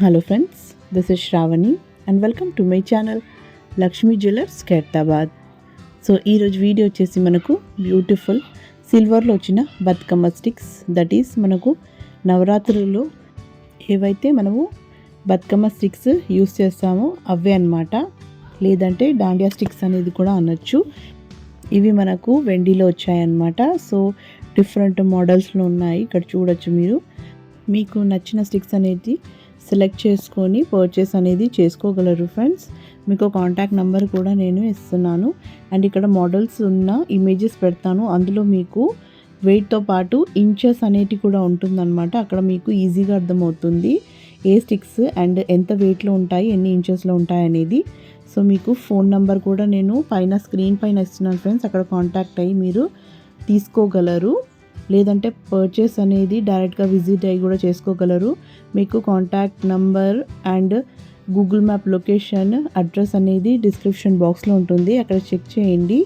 Hello friends, this is Shravani and welcome to my channel Lakshmi Jewelers Khairatabad. So ఈరోజు video వచ్చేసి మనకు beautiful సిల్వర్లో వచ్చిన Bathukamma sticks, that is మనకు నవరాత్రుల్లో ఏవైతే మనము బతుకమ్మ స్టిక్స్ యూస్ చేస్తామో అవే అన్నమాట, లేదంటే డాండియా స్టిక్స్ అనేది కూడా అనొచ్చు. ఇవి మనకు వెండిలో వచ్చాయన్నమాట. సో డిఫరెంట్ మోడల్స్లో ఉన్నాయి, ఇక్కడ చూడొచ్చు. మీకు నచ్చిన స్టిక్స్ అనేది సెలెక్ట్ చేసుకొని పర్చేస్ అనేది చేసుకోగలరు ఫ్రెండ్స్. మీకు కాంటాక్ట్ నెంబర్ కూడా నేను ఇస్తున్నాను అండ్ ఇక్కడ మోడల్స్ ఉన్న ఇమేజెస్ పెడతాను. అందులో మీకు వెయిట్తో పాటు ఇంచెస్ అనేటివి కూడా ఉంటుందన్నమాట. అక్కడ మీకు ఈజీగా అర్థమవుతుంది ఏ స్టిక్స్ అండ్ ఎంత వెయిట్లో ఉంటాయి, ఎన్ని ఇంచెస్లో ఉంటాయి అనేది. సో మీకు ఫోన్ నెంబర్ కూడా నేను స్క్రీన్ పైన ఇస్తున్నాను ఫ్రెండ్స్. అక్కడ కాంటాక్ట్ అయ్యి మీరు తీసుకోగలరు, లేదంటే పర్చేస్ అనేది డైరెక్ట్గా విజిట్ అయ్యి కూడా చేసుకోగలరు. మీకు contact number and Google map location address అనేది డిస్క్రిప్షన్ బాక్స్లో ఉంటుంది, అక్కడ చెక్ చేయండి.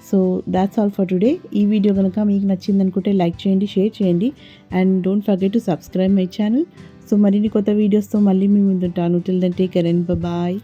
So that's all for today. ఈ వీడియో కనుక మీకు నచ్చింది అనుకుంటే లైక్ చేయండి, షేర్ చేయండి and don't forget to subscribe my channel. So మరిన్ని కొత్త వీడియోస్తో మళ్ళీ మీ ముందుంటాను. Till then take care and bye.